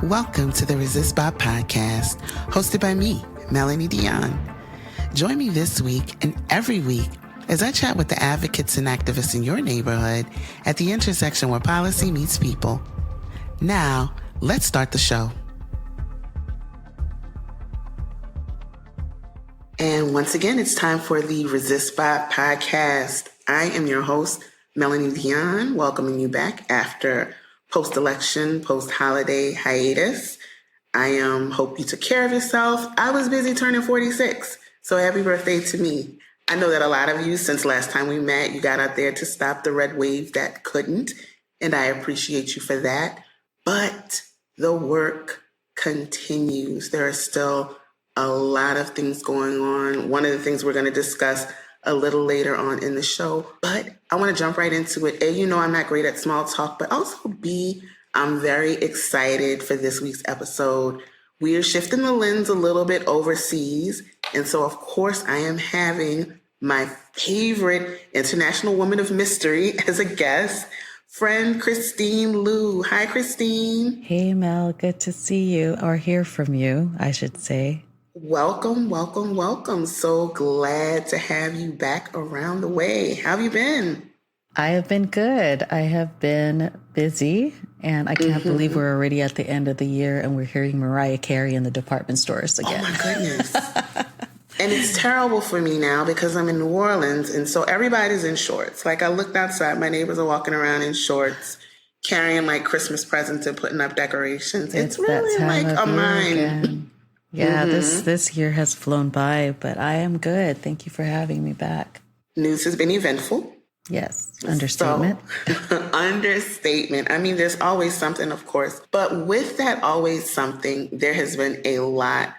Welcome to the Resistbot Podcast, hosted by me, Melanie Dione. Join me this week and every week as I chat with the advocates and activists in your neighborhood at the intersection where policy meets people. Now, let's start the show. And once again, it's time for the Resistbot Podcast. I am your host, Melanie Dione, welcoming you back after post-election, post-holiday hiatus. I hope you took care of yourself. I was busy turning 46, so happy birthday to me. I know that a lot of you, since last time we met, you got out there to stop the red wave that couldn't, and I appreciate you for that. But the work continues. There are still a lot of things going on. One of the things we're going to discuss a little later on in the show, but I want to jump right into it. A, you know I'm not great at small talk, but also B, I'm very excited for this week's episode. We are shifting the lens a little bit overseas, and so of course I am having my favorite international woman of mystery as a guest, friend Christine Liu. Hi, Christine. Hey, Mel. Good to see you, or hear from you, I should say. Welcome, welcome, welcome. So glad to have you back around the way. How have you been? I have been good. I have been busy, and I can't believe we're already at the end of the year and we're hearing Mariah Carey in the department stores again. Oh, my goodness. And it's terrible for me now because I'm in New Orleans, and so everybody's in shorts. Like, I looked outside, my neighbors are walking around in shorts, carrying like Christmas presents and putting up decorations. It's really like a mine. Yeah, this year has flown by, but I am good. Thank you for having me back. News has been eventful. Yes, understatement. So, understatement. I mean, there's always something, of course. But with that always something, there has been a lot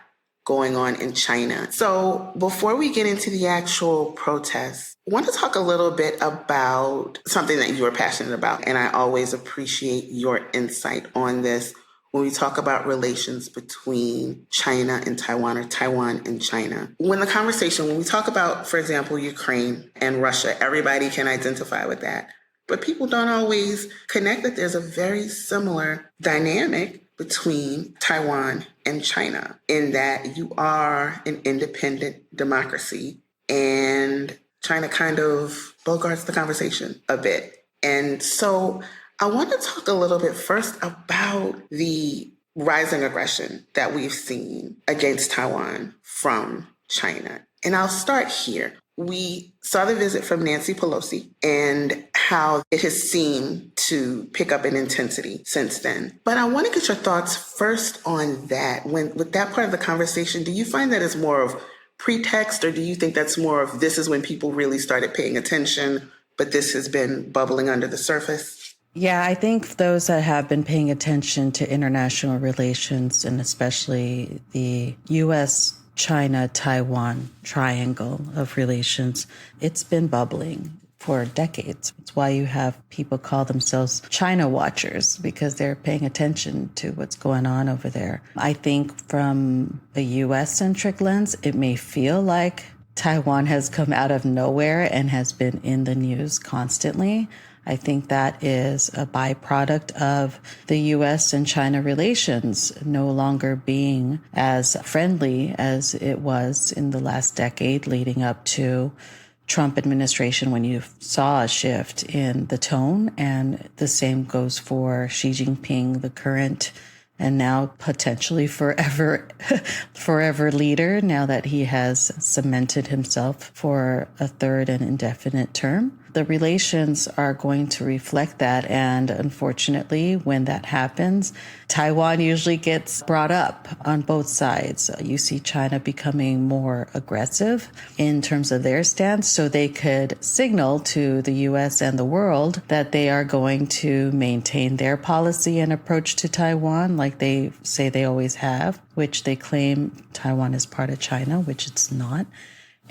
going on in China. So before we get into the actual protests, I want to talk a little bit about something that you are passionate about. And I always appreciate your insight on this when we talk about relations between China and Taiwan, or Taiwan and China. When we talk about, for example, Ukraine and Russia, everybody can identify with that. But people don't always connect that there's a very similar dynamic between Taiwan and China, in that you are an independent democracy and China kind of bogarts the conversation a bit. And so I want to talk a little bit first about the rising aggression that we've seen against Taiwan from China. And I'll start here. We saw the visit from Nancy Pelosi and how it has seemed to pick up in intensity since then. But I want to get your thoughts first on that. With that part of the conversation, do you find that as more of pretext, or do you think that's more of this is when people really started paying attention, but this has been bubbling under the surface? Yeah, I think those that have been paying attention to international relations, and especially the U.S., China, Taiwan triangle of relations, it's been bubbling for decades. It's why you have people call themselves China watchers, because they're paying attention to what's going on over there. I think from a U.S.-centric lens, it may feel like Taiwan has come out of nowhere and has been in the news constantly. I think that is a byproduct of the U.S. and China relations no longer being as friendly as it was in the last decade leading up to Trump administration, when you saw a shift in the tone. And the same goes for Xi Jinping, the current and now potentially forever leader, now that he has cemented himself for a third and indefinite term. The relations are going to reflect that. And unfortunately, when that happens, Taiwan usually gets brought up on both sides. You see China becoming more aggressive in terms of their stance, so they could signal to the U.S. and the world that they are going to maintain their policy and approach to Taiwan like they say they always have, which they claim Taiwan is part of China, which it's not.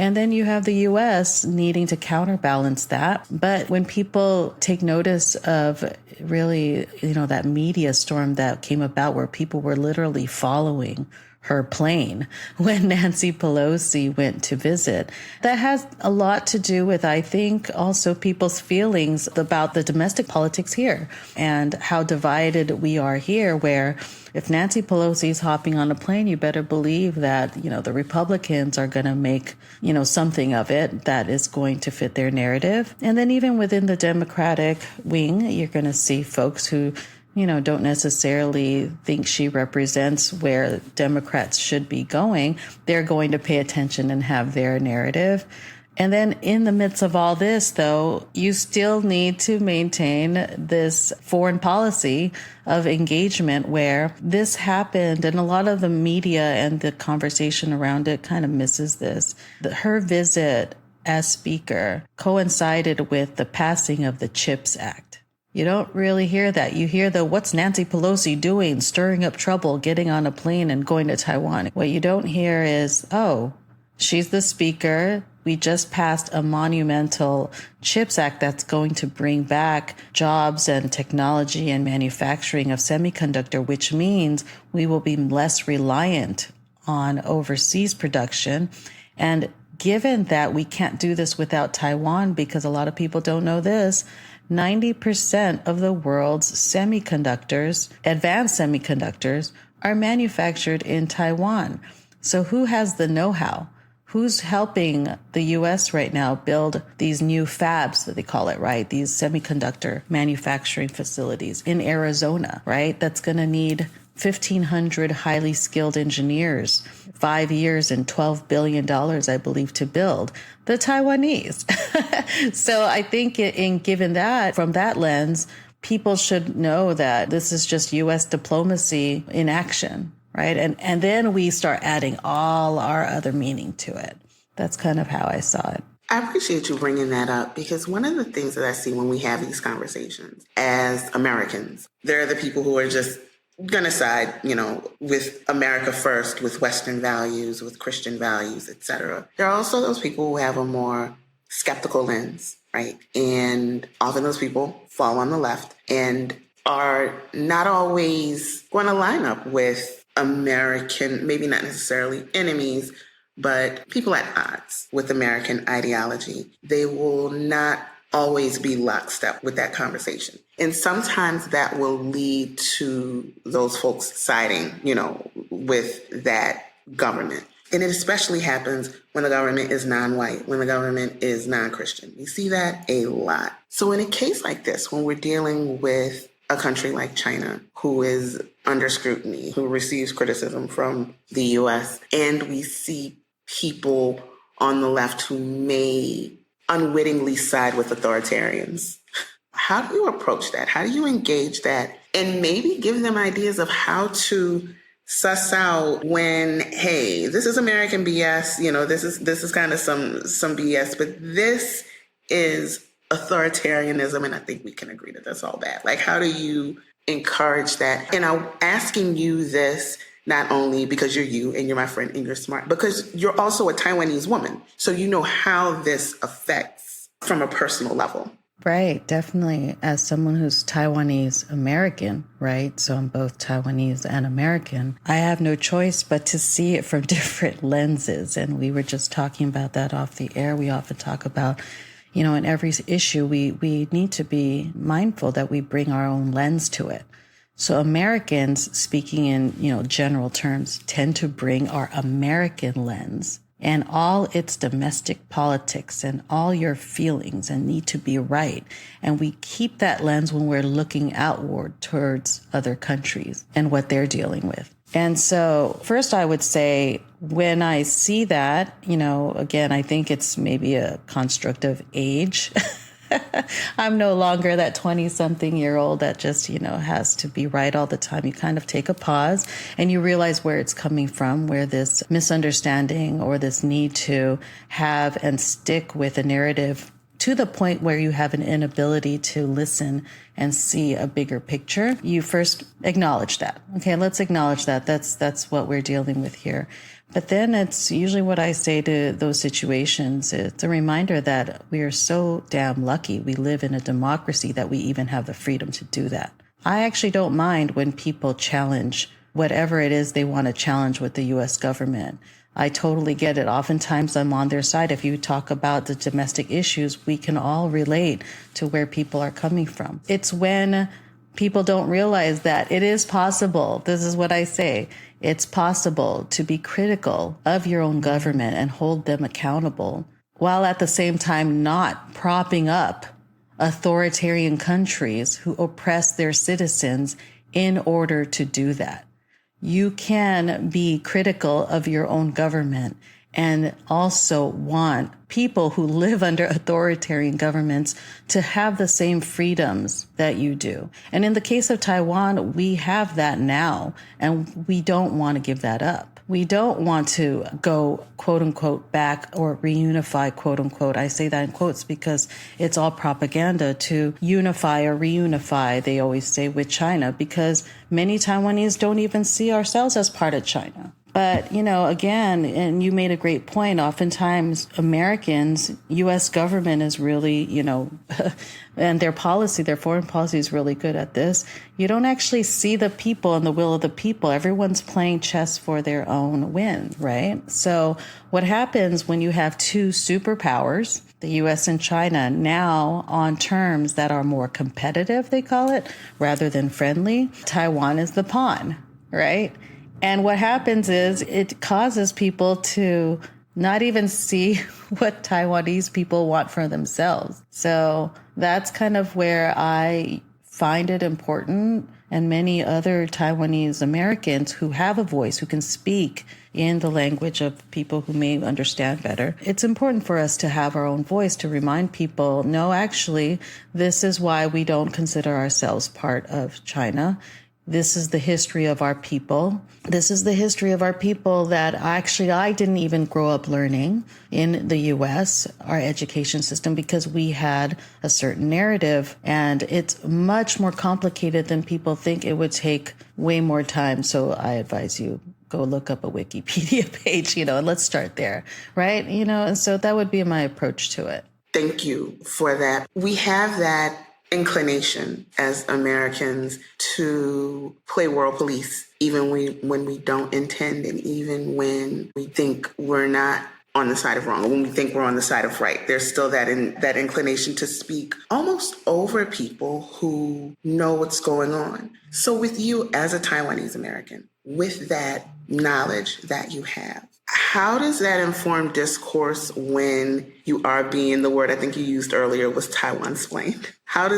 And then you have the U.S. needing to counterbalance that. But when people take notice of really, that media storm that came about where people were literally following her plane when Nancy Pelosi went to visit. That has a lot to do with, I think, also people's feelings about the domestic politics here and how divided we are here, where if Nancy Pelosi is hopping on a plane, you better believe that, the Republicans are going to make, something of it that is going to fit their narrative. And then even within the Democratic wing, you're going to see folks who don't necessarily think she represents where Democrats should be going. They're going to pay attention and have their narrative. And then in the midst of all this, though, you still need to maintain this foreign policy of engagement where this happened. And a lot of the media and the conversation around it kind of misses this. Her visit as speaker coincided with the passing of the CHIPS Act. You don't really hear that. You hear what's Nancy Pelosi doing, stirring up trouble, getting on a plane and going to Taiwan. What you don't hear is, oh, she's the speaker. We just passed a monumental CHIPS Act that's going to bring back jobs and technology and manufacturing of semiconductor, which means we will be less reliant on overseas production. And given that we can't do this without Taiwan, because a lot of people don't know this, 90% of the world's semiconductors, advanced semiconductors, are manufactured in Taiwan. So who has the know-how? Who's helping the U.S. right now build these new fabs that they call it, right? These semiconductor manufacturing facilities in Arizona, right? That's going to need 1,500 highly skilled engineers, 5 years and $12 billion, I believe, to build. The Taiwanese. So I think given that, from that lens, people should know that this is just U.S. diplomacy in action, right? And then we start adding all our other meaning to it. That's kind of how I saw it. I appreciate you bringing that up because one of the things that I see when we have these conversations as Americans, there are the people who are just going to side, with America first, with Western values, with Christian values, etc. There are also those people who have a more skeptical lens, right? And often those people fall on the left and are not always going to line up with American, maybe not necessarily enemies, but people at odds with American ideology. They will not always be lockstep with that conversation. And sometimes that will lead to those folks siding, with that government. And it especially happens when the government is non-white, when the government is non-Christian. We see that a lot. So in a case like this, when we're dealing with a country like China, who is under scrutiny, who receives criticism from the U.S., and we see people on the left who may unwittingly side with authoritarians, how do you approach that? How do you engage that? And maybe give them ideas of how to suss out when, hey, this is American BS, this is kind of some BS, but this is authoritarianism, and I think we can agree that that's all bad. Like, how do you encourage that? And I'm asking you this not only because you're you and you're my friend and you're smart, because you're also a Taiwanese woman. So you know how this affects from a personal level. Right, definitely. As someone who's Taiwanese American, right? So I'm both Taiwanese and American. I have no choice but to see it from different lenses. And we were just talking about that off the air. We often talk about, in every issue, we need to be mindful that we bring our own lens to it. So Americans, speaking in, general terms, tend to bring our American lens and all its domestic politics and all your feelings and need to be right. And we keep that lens when we're looking outward towards other countries and what they're dealing with. And so first I would say when I see that, again, I think it's maybe a construct of age. I'm no longer that 20-something-year-old that just, has to be right all the time. You kind of take a pause and you realize where it's coming from, where this misunderstanding or this need to have and stick with a narrative to the point where you have an inability to listen and see a bigger picture. You first acknowledge that. Okay, let's acknowledge that. That's what we're dealing with here. But then it's usually what I say to those situations. It's a reminder that we are so damn lucky. We live in a democracy that we even have the freedom to do that. I actually don't mind when people challenge whatever it is they want to challenge with the U.S. government. I totally get it. Oftentimes I'm on their side. If you talk about the domestic issues, we can all relate to where people are coming from. It's when people don't realize that it is possible. This is what I say. It's possible to be critical of your own government and hold them accountable, while at the same time not propping up authoritarian countries who oppress their citizens in order to do that. You can be critical of your own government and also want people who live under authoritarian governments to have the same freedoms that you do. And in the case of Taiwan, we have that now, and we don't want to give that up. We don't want to go, quote unquote, back or reunify, quote unquote. I say that in quotes because it's all propaganda to unify or reunify, they always say, with China, because many Taiwanese don't even see ourselves as part of China. But, again, and you made a great point, oftentimes Americans, U.S. government is really, and their policy, their foreign policy is really good at this. You don't actually see the people and the will of the people. Everyone's playing chess for their own win, right? So what happens when you have two superpowers, the U.S. and China, now on terms that are more competitive, they call it, rather than friendly? Taiwan is the pawn, right? And what happens is it causes people to not even see what Taiwanese people want for themselves. So that's kind of where I find it important, and many other Taiwanese Americans who have a voice, who can speak in the language of people who may understand better. It's important for us to have our own voice, to remind people, no, actually, this is why we don't consider ourselves part of China. This is the history of our people. This is the history of our people that actually I didn't even grow up learning in the U.S., our education system, because we had a certain narrative, and it's much more complicated than people think. It would take way more time. So I advise you, go look up a Wikipedia page, and let's start there, right? And so that would be my approach to it. Thank you for that. We have that inclination as Americans to play world police, even when we don't intend, and even when we think we're not on the side of wrong, or when we think we're on the side of right. There's still that inclination to speak almost over people who know what's going on. So with you as a Taiwanese American, with that knowledge that you have, how does that inform discourse when you are being, the word I think you used earlier was Taiwan-splained? How do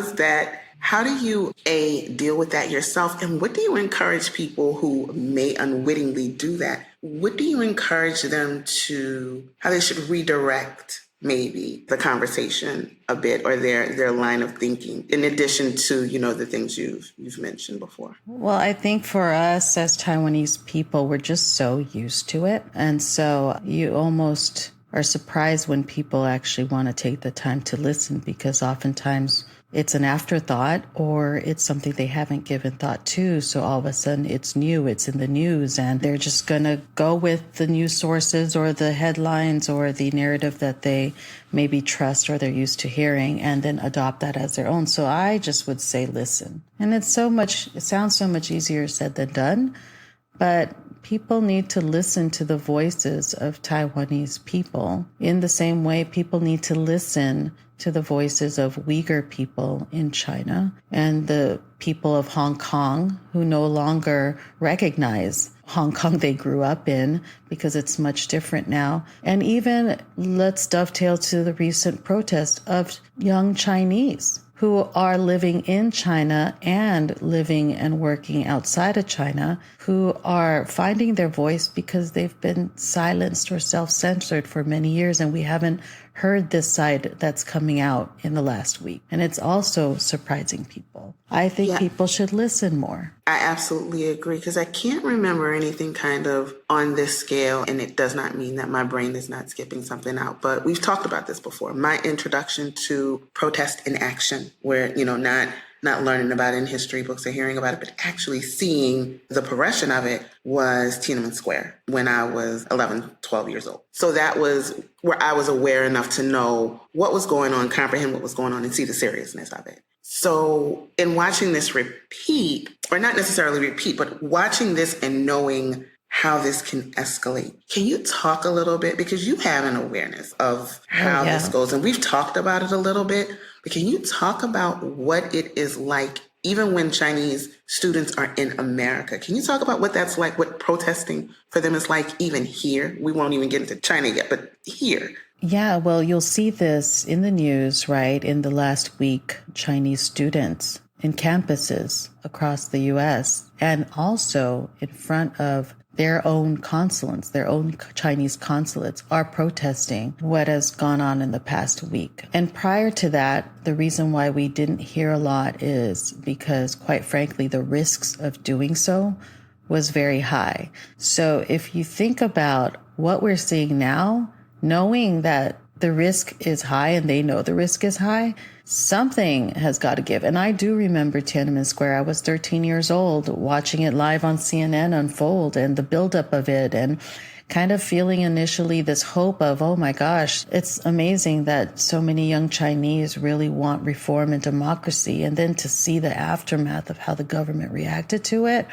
you, deal with that yourself? And what do you encourage people who may unwittingly do that? What do you encourage them to, how they should redirect maybe the conversation a bit, or their line of thinking, in addition to, the things you've mentioned before? Well, I think for us as Taiwanese people, we're just so used to it. And so you almost are surprised when people actually want to take the time to listen, because oftentimes it's an afterthought, or it's something they haven't given thought to. So all of a sudden it's new, it's in the news, and they're just going to go with the news sources or the headlines or the narrative that they maybe trust or they're used to hearing, and then adopt that as their own. So I just would say listen. And it sounds so much easier said than done, but people need to listen to the voices of Taiwanese people in the same way people need to listen to the voices of Uyghur people in China and the people of Hong Kong who no longer recognize Hong Kong they grew up in, because it's much different now. And even let's dovetail to the recent protest of young Chinese who are living in China and living and working outside of China, who are finding their voice because they've been silenced or self-censored for many years, and we haven't heard this side that's coming out in the last week. And it's also surprising people. I think people should listen more. I absolutely agree, because I can't remember anything kind of on this scale, and it does not mean that my brain is not skipping something out, but we've talked about this before. My introduction to protest in action, where, not not learning about it in history books or hearing about it, but actually seeing the progression of it was Tiananmen Square when I was 11, 12 years old. So that was where I was aware enough to know what was going on, comprehend what was going on, and see the seriousness of it. So in watching this repeat, or not necessarily repeat, but watching this and knowing how this can escalate. Can you talk a little bit? Because you have an awareness of how this goes. And we've talked about it a little bit, but can you talk about what it is like, even when Chinese students are in America? Can you talk about what that's like, what protesting for them is like even here? We won't even get into China yet, but here. Yeah, well, you'll see this in the news, right? In the last week, Chinese students in campuses across the U.S. and also in front of their own consulates, their own Chinese consulates are protesting what has gone on in the past week. And prior to that, the reason why we didn't hear a lot is because, quite frankly, the risks of doing so was very high. So if you think about what we're seeing now, knowing that the risk is high and they know the risk is high, something has got to give. And I do remember Tiananmen Square. I was 13 years old watching it live on CNN unfold and the buildup of it, and kind of feeling initially this hope of, oh my gosh, it's amazing that so many young Chinese really want reform and democracy. And then to see the aftermath of how the government reacted to it.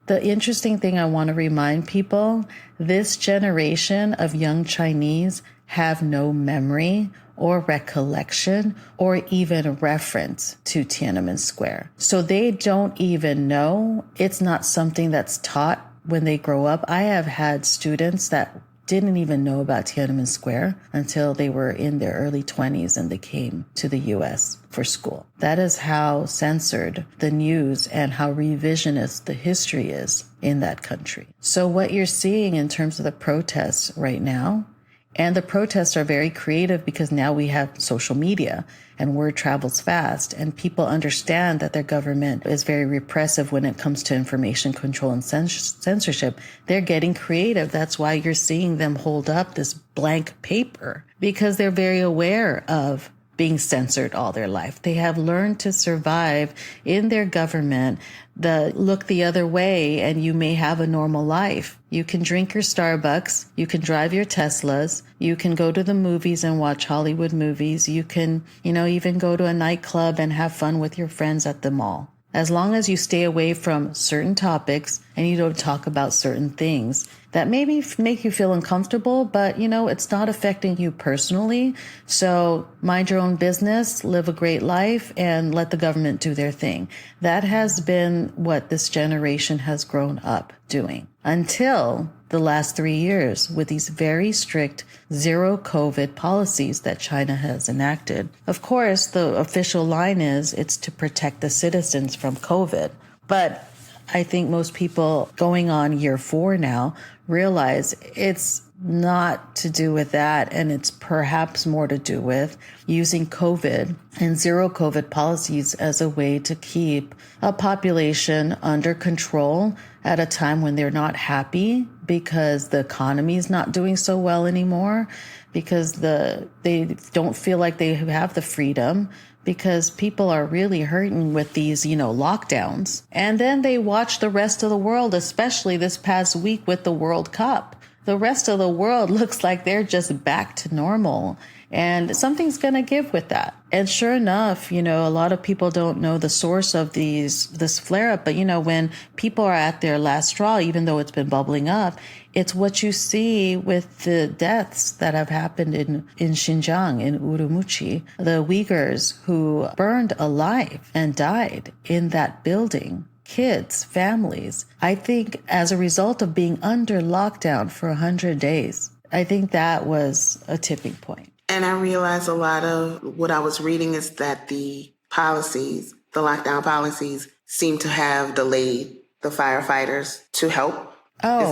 The interesting thing I want to remind people, this generation of young Chinese have no memory or recollection or even reference to Tiananmen Square. So they don't even know. It's not something that's taught when they grow up. I have had students that didn't even know about Tiananmen Square until they were in their early 20s and they came to the U.S. for school. That is how censored the news and how revisionist the history is in that country. So what you're seeing in terms of the protests right now, and the protests are very creative because now we have social media and word travels fast and people understand that their government is very repressive when it comes to information control and censorship. They're getting creative. That's why you're seeing them hold up this blank paper, because they're very aware of being censored all their life. They have learned to survive in their government, look the other way, and you may have a normal life. You can drink your Starbucks, you can drive your Teslas, you can go to the movies and watch Hollywood movies, you can, even go to a nightclub and have fun with your friends at the mall. As long as you stay away from certain topics and you don't talk about certain things that maybe make you feel uncomfortable, but it's not affecting you personally. So mind your own business, live a great life, and let the government do their thing. That has been what this generation has grown up doing until the last 3 years with these very strict zero COVID policies that China has enacted. Of course, the official line is it's to protect the citizens from COVID. But I think most people going on year 4 now realize it's not to do with that. And it's perhaps more to do with using COVID and zero COVID policies as a way to keep a population under control at a time when they're not happy because the economy is not doing so well anymore, because they don't feel like they have the freedom, because people are really hurting with these, lockdowns. And then they watch the rest of the world, especially this past week with the World Cup. The rest of the world looks like they're just back to normal. And something's going to give with that. And sure enough, a lot of people don't know the source of this flare up. But, when people are at their last straw, even though it's been bubbling up, it's what you see with the deaths that have happened in Xinjiang, in Urumqi, the Uyghurs who burned alive and died in that building. Kids, families. I think as a result of being under lockdown for 100 days, I think that was a tipping point. And I realized a lot of what I was reading is that the lockdown policies, seem to have delayed the firefighters to help. Oh.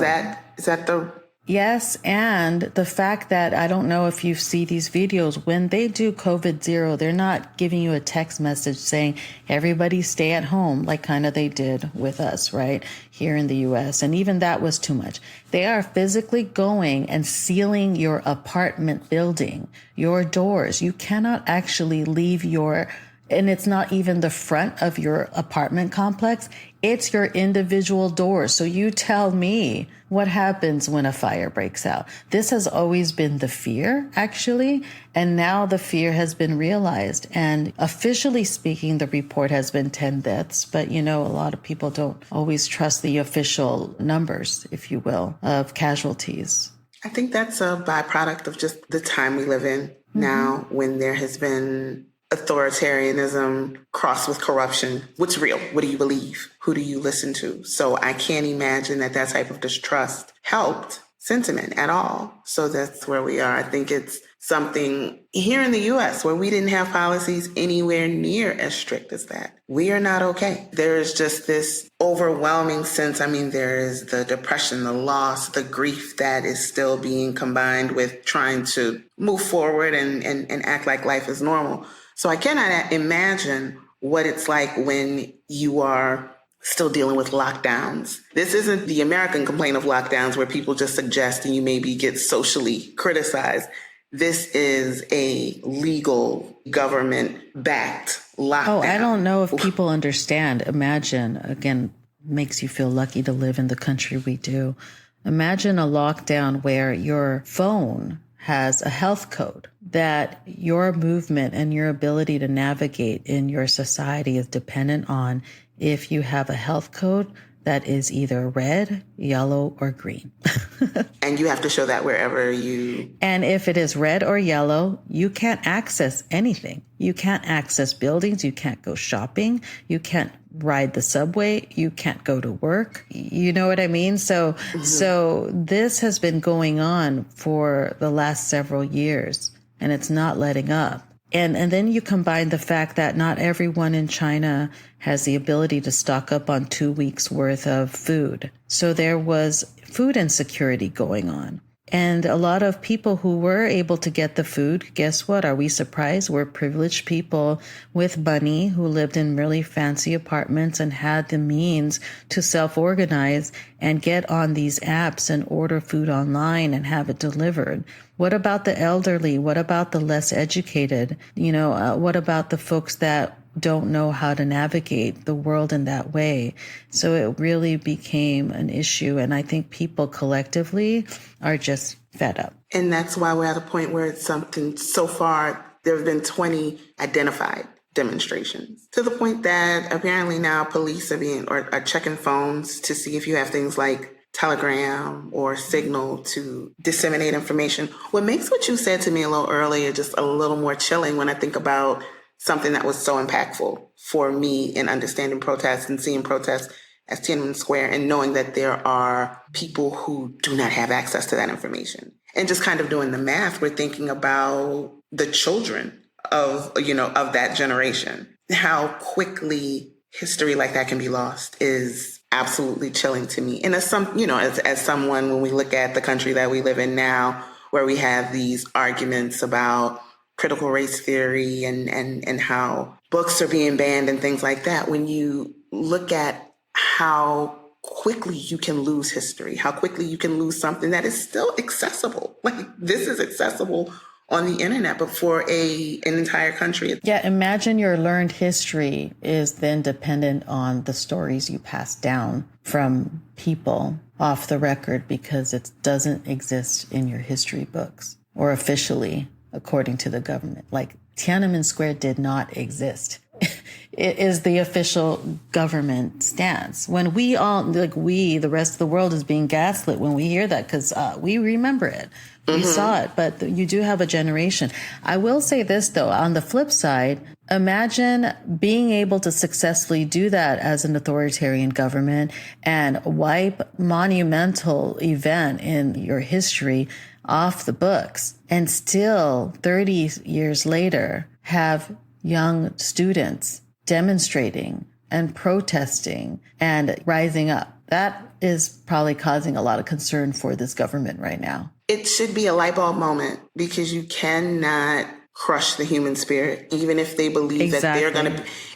Is that the... Yes, and the fact that, I don't know if you see these videos, when they do COVID zero, they're not giving you a text message saying, everybody stay at home, like kind of they did with us, right, here in the U.S. And even that was too much. They are physically going and sealing your apartment building, your doors. You cannot actually leave your And it's not even the front of your apartment complex. It's your individual doors. So you tell me what happens when a fire breaks out. This has always been the fear, actually. And now the fear has been realized. And officially speaking, the report has been 10 deaths. But, you know, a lot of people don't always trust the official numbers, if you will, of casualties. I think that's a byproduct of just the time we live in now, when there has been authoritarianism crossed with corruption. What's real? What do you believe? Who do you listen to? So I can't imagine that type of distrust helped sentiment at all. So that's where we are. I think it's something here in the U.S. where we didn't have policies anywhere near as strict as that. We are not okay. There is just this overwhelming sense. I mean, there is the depression, the loss, the grief that is still being combined with trying to move forward and act like life is normal. So I cannot imagine what it's like when you are still dealing with lockdowns. This isn't the American complaint of lockdowns where people just suggest and you maybe get socially criticized. This is a legal government-backed lockdown. Oh, I don't know if people understand. Imagine, again, makes you feel lucky to live in the country we do. Imagine a lockdown where your phone has a health code that your movement and your ability to navigate in your society is dependent on if you have a health code that is either red, yellow, or green. And you have to show that wherever you... And if it is red or yellow, you can't access anything. You can't access buildings. You can't go shopping. You can't ride the subway. You can't go to work. You know what I mean? So this has been going on for the last several years, and it's not letting up. And then you combine the fact that not everyone in China has the ability to stock up on 2 weeks worth of food. So there was food insecurity going on. And a lot of people who were able to get the food, guess what? Are we surprised? We're privileged people with money who lived in really fancy apartments and had the means to self-organize and get on these apps and order food online and have it delivered. What about the elderly? What about the less educated? What about the folks that don't know how to navigate the world in that way? So it really became an issue. And I think people collectively are just fed up. And that's why we're at a point where it's something so far, there have been 20 identified demonstrations to the point that apparently now police are checking phones to see if you have things like Telegram or Signal to disseminate information. What makes what you said to me a little earlier just a little more chilling when I think about something that was so impactful for me in understanding protests and seeing protests as Tiananmen Square and knowing that there are people who do not have access to that information. And just kind of doing the math, we're thinking about the children of that generation. How quickly history like that can be lost is absolutely chilling to me. And as someone, when we look at the country that we live in now, where we have these arguments about critical race theory and how books are being banned and things like that, when you look at how quickly you can lose history, how quickly you can lose something that is still accessible. Like this is accessible on the internet, but for an entire country. Yeah, imagine your learned history is then dependent on the stories you pass down from people off the record because it doesn't exist in your history books or officially according to the government. Like Tiananmen Square did not exist. It is the official government stance. When the rest of the world is being gaslit when we hear that because we remember it. We saw it, but you do have a generation. I will say this, though, on the flip side, imagine being able to successfully do that as an authoritarian government and wipe monumental event in your history off the books and still 30 years later have young students demonstrating and protesting and rising up. That is probably causing a lot of concern for this government right now. It should be a light bulb moment because you cannot crush the human spirit, even if they believe that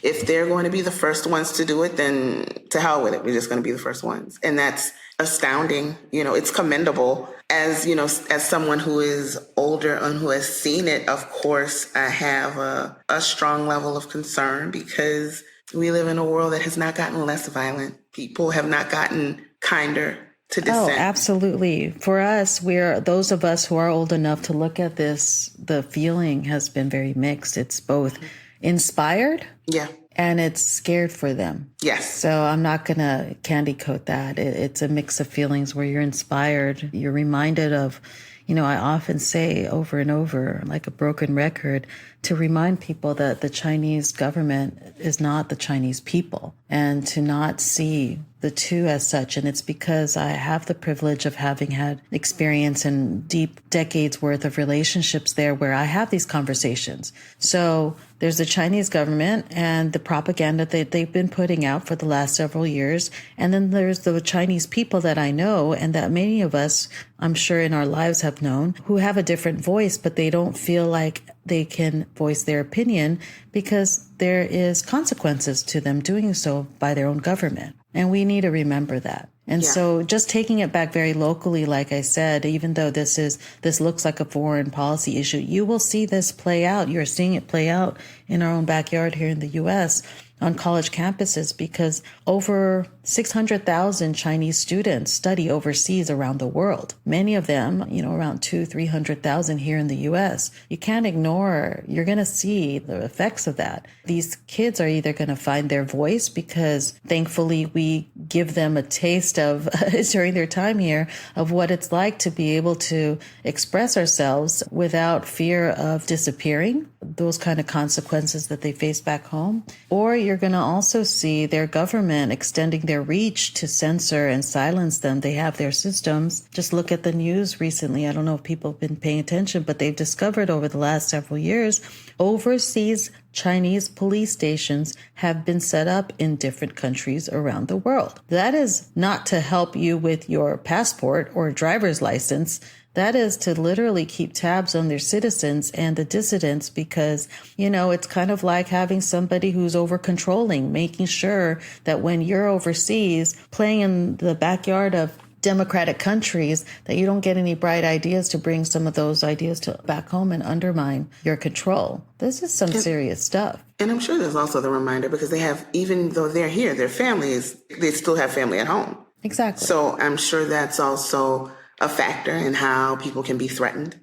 if they're going to be the first ones to do it, then to hell with it. We're just going to be the first ones. And that's astounding. It's commendable as you know, as someone who is older and who has seen it, of course, I have a strong level of concern because we live in a world that has not gotten less violent. People have not gotten kinder to dissent. Oh, absolutely. For us, we're those of us who are old enough to look at this, the feeling has been very mixed. It's both inspired. Yeah. And it's scared for them. Yes. So I'm not going to candy coat that. It's a mix of feelings where you're inspired. You're reminded of, I often say over and over, like a broken record, to remind people that the Chinese government is not the Chinese people and to not see the two as such. And it's because I have the privilege of having had experience in deep decades worth of relationships there where I have these conversations. So there's the Chinese government and the propaganda that they've been putting out for the last several years. And then there's the Chinese people that I know and that many of us, I'm sure in our lives have known, who have a different voice, but they don't feel like they can voice their opinion because there is consequences to them doing so by their own government. And we need to remember that. And so just taking it back very locally, like I said, even though this looks like a foreign policy issue, you will see this play out. You're seeing it play out in our own backyard here in the U.S. on college campuses because over 600,000 Chinese students study overseas around the world. Many of them, around 300,000 here in the U.S. You can't ignore, you're going to see the effects of that. These kids are either going to find their voice because thankfully we give them a taste of, during their time here, of what it's like to be able to express ourselves without fear of disappearing, those kind of consequences that they face back home. Or you're going to also see their government extending their reach to censor and silence them. They have their systems. Just look at the news recently. I don't know if people have been paying attention, but they've discovered over the last several years, overseas Chinese police stations have been set up in different countries around the world. That is not to help you with your passport or driver's license. That is to literally keep tabs on their citizens and the dissidents because, it's kind of like having somebody who's over controlling, making sure that when you're overseas playing in the backyard of democratic countries, that you don't get any bright ideas to bring some of those ideas to back home and undermine your control. This is some serious stuff. And I'm sure there's also the reminder because they have, even though they're here, their families, they still have family at home. Exactly. So I'm sure that's also a factor in how people can be threatened,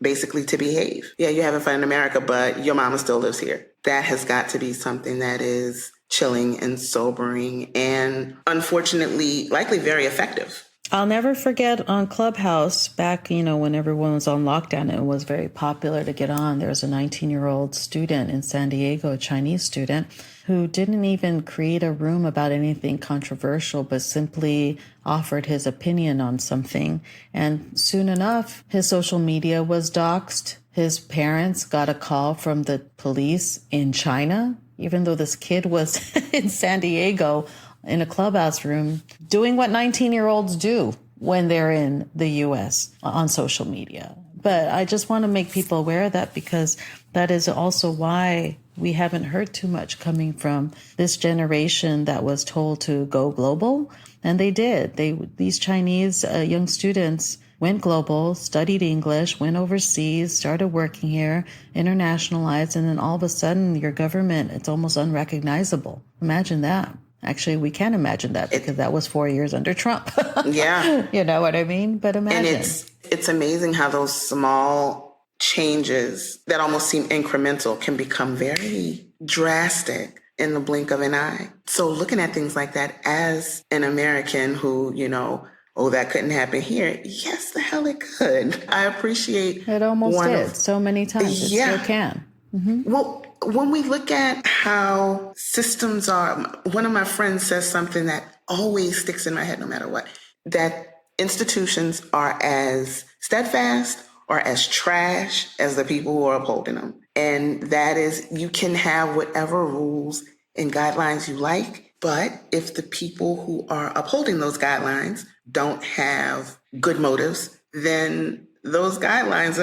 basically to behave. Yeah, you're having fun in America, but your mama still lives here. That has got to be something that is chilling and sobering and unfortunately likely very effective. I'll never forget on Clubhouse back, when everyone was on lockdown, it was very popular to get on. There was a 19-year-old student in San Diego, a Chinese student, who didn't even create a room about anything controversial, but simply offered his opinion on something. And soon enough, his social media was doxxed. His parents got a call from the police in China, even though this kid was in San Diego in a clubhouse room doing what 19-year-olds do when they're in the U.S. on social media. But I just want to make people aware of that because that is also why we haven't heard too much coming from this generation that was told to go global. And they did. These Chinese young students went global, studied English, went overseas, started working here, internationalized, and then all of a sudden your government, it's almost unrecognizable. Imagine that. Actually, we can imagine that because that was 4 years under Trump. Yeah. You know what I mean? But imagine. And it's amazing how those small changes that almost seem incremental can become very drastic in the blink of an eye. So looking at things like that as an American who, that couldn't happen here. Yes, the hell it could. I appreciate it. Almost did so many times. It still can. Mm-hmm. Well, when we look at how systems are, one of my friends says something that always sticks in my head no matter what, that institutions are as steadfast or as trash as the people who are upholding them. And that is, you can have whatever rules and guidelines you like, but if the people who are upholding those guidelines don't have good motives, then those guidelines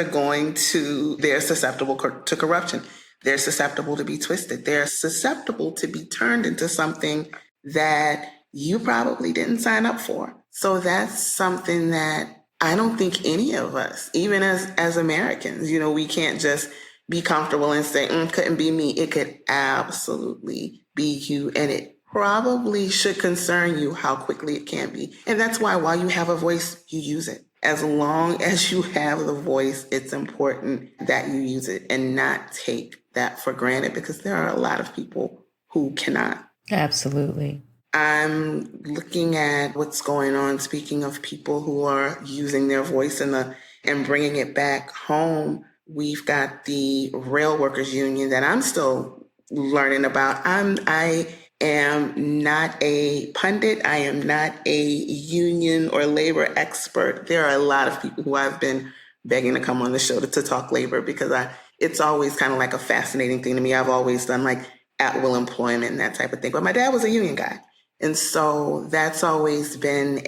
they're susceptible to corruption. They're susceptible to be twisted. They're susceptible to be turned into something that you probably didn't sign up for. So that's something that I don't think any of us, even as Americans, we can't just be comfortable and say, couldn't be me. It could absolutely be you. And it probably should concern you how quickly it can be. And that's why while you have a voice, you use it. As long as you have the voice, it's important that you use it and not take that for granted, because there are a lot of people who cannot. Absolutely. I'm looking at what's going on. Speaking of people who are using their voice and bringing it back home, we've got the rail workers union that I'm still learning about. I am not a pundit. I am not a union or labor expert. There are a lot of people who I've been begging to come on the show to talk labor, because it's always kind of like a fascinating thing to me. I've always done like at-will employment and that type of thing. But my dad was a union guy. And so that's always been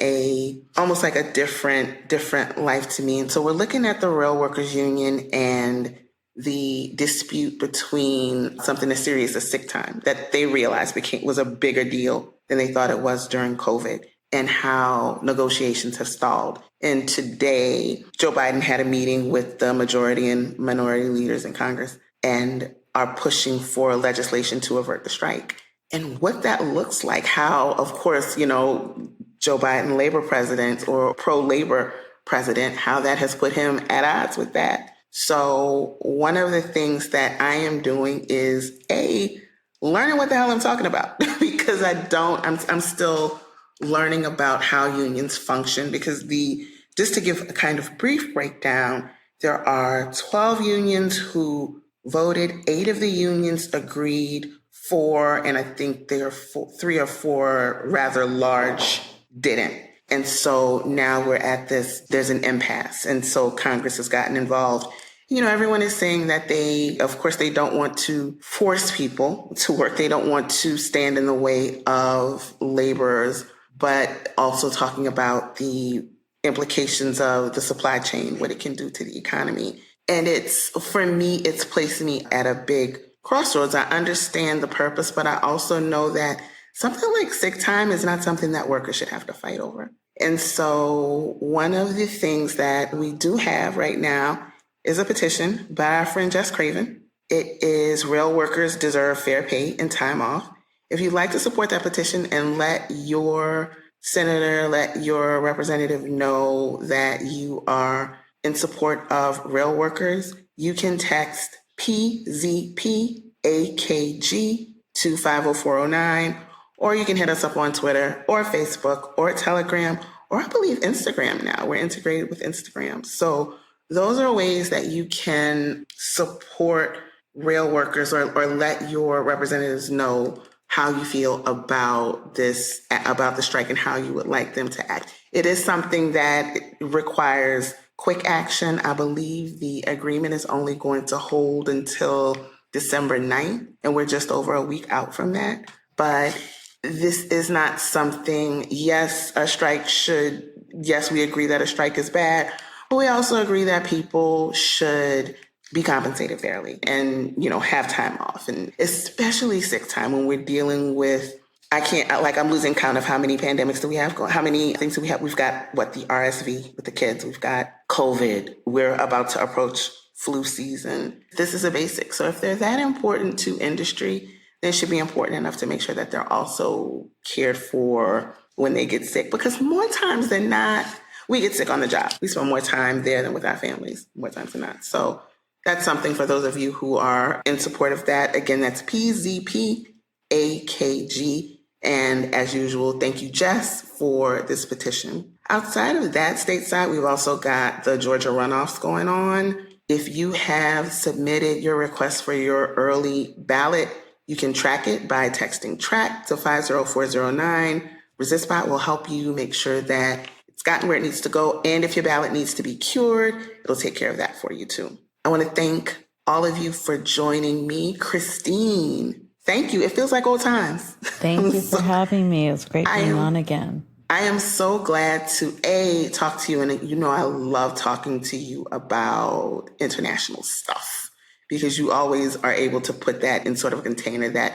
almost like a different life to me. And so we're looking at the rail workers union and the dispute between something as serious as sick time that they realized was a bigger deal than they thought it was during COVID, and how negotiations have stalled. And today, Joe Biden had a meeting with the majority and minority leaders in Congress and are pushing for legislation to avert the strike. And what that looks like, how, of course, Joe Biden, labor president or pro-labor president, how that has put him at odds with that. So one of the things that I am doing is learning what the hell I'm talking about, because I'm still learning about how unions function, because just to give a kind of brief breakdown, there are 12 unions who voted, 8 of the unions agreed, 4, and I think there are 3 or 4 rather large didn't. And so now we're at there's an impasse. And so Congress has gotten involved. Everyone is saying that they don't want to force people to work. They don't want to stand in the way of laborers, but also talking about the implications of the supply chain, what it can do to the economy. And for me, it's placed me at a big crossroads. I understand the purpose, but I also know that something like sick time is not something that workers should have to fight over. And so one of the things that we do have right now is a petition by our friend Jess Craven. It is Rail Workers Deserve Fair Pay and Time Off. If you'd like to support that petition and let your senator, let your representative know that you are in support of rail workers, you can text PZPAKG to 50409, or you can hit us up on Twitter or Facebook or Telegram, or I believe Instagram now. We're integrated with Instagram. So those are ways that you can support rail workers or let your representatives know how you feel about the strike and how you would like them to act. It is something that requires quick action. I believe the agreement is only going to hold until December 9th, and we're just over a week out from that. But this is not something, yes, we agree that a strike is bad, but we also agree that people should be compensated fairly and, have time off, and especially sick time when we're dealing with, I'm losing count of how many pandemics do we have, how many things do we have. We've got the RSV with the kids. We've got COVID. We're about to approach flu season. This is a basic. So if they're that important to industry, they should be important enough to make sure that they're also cared for when they get sick, because more times than not, we get sick on the job. We spend more time there than with our families, more times than not. So that's something for those of you who are in support of that. Again, that's PZPAKG. And as usual, thank you, Jess, for this petition. Outside of that stateside, we've also got the Georgia runoffs going on. If you have submitted your request for your early ballot, you can track it by texting TRACK to 50409. Resistbot will help you make sure that it's gotten where it needs to go. And if your ballot needs to be cured, it'll take care of that for you too. I want to thank all of you for joining me. Christine, thank you. It feels like old times. Thank you for having me. It's great being on again. I am so glad to talk to you. And I love talking to you about international stuff, because you always are able to put that in sort of a container that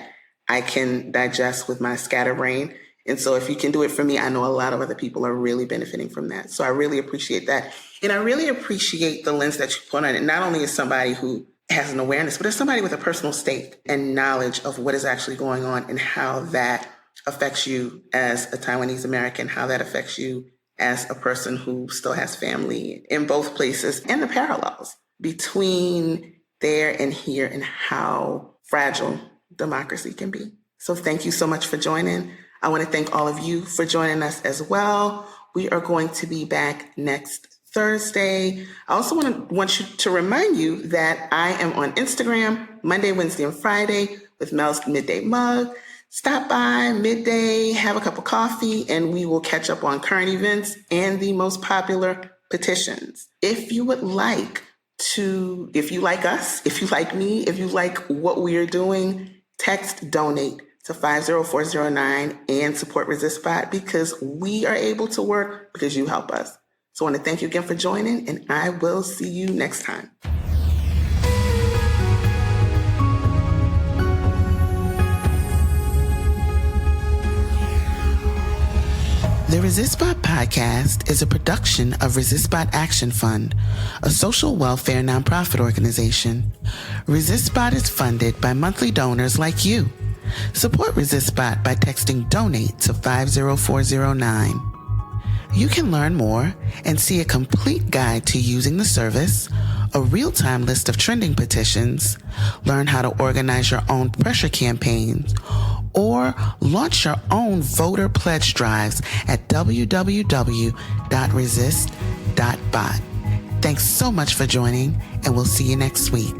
I can digest with my scatterbrain. And so if you can do it for me, I know a lot of other people are really benefiting from that. So I really appreciate that. And I really appreciate the lens that you put on it, not only as somebody who has an awareness, but as somebody with a personal stake and knowledge of what is actually going on and how that affects you as a Taiwanese American, how that affects you as a person who still has family in both places, and the parallels between there and here and how fragile democracy can be. So thank you so much for joining. I want to thank all of you for joining us as well. We are going to be back next Thursday. I also want you to remind you that I am on Instagram Monday, Wednesday, and Friday with Mel's Midday Mug. Stop by midday, have a cup of coffee, and we will catch up on current events and the most popular petitions. If you would like to, if you like us, if you like me, if you like what we are doing, text donate to 50409 and support Resistbot, because we are able to work because you help us. So I want to thank you again for joining, and I will see you next time. The Resistbot Podcast is a production of Resistbot Action Fund, a social welfare nonprofit organization. Resistbot is funded by monthly donors like you. Support Resistbot by texting DONATE to 50409. You can learn more and see a complete guide to using the service, a real-time list of trending petitions, learn how to organize your own pressure campaigns, or launch your own voter pledge drives at www.resist.bot. Thanks so much for joining, and we'll see you next week.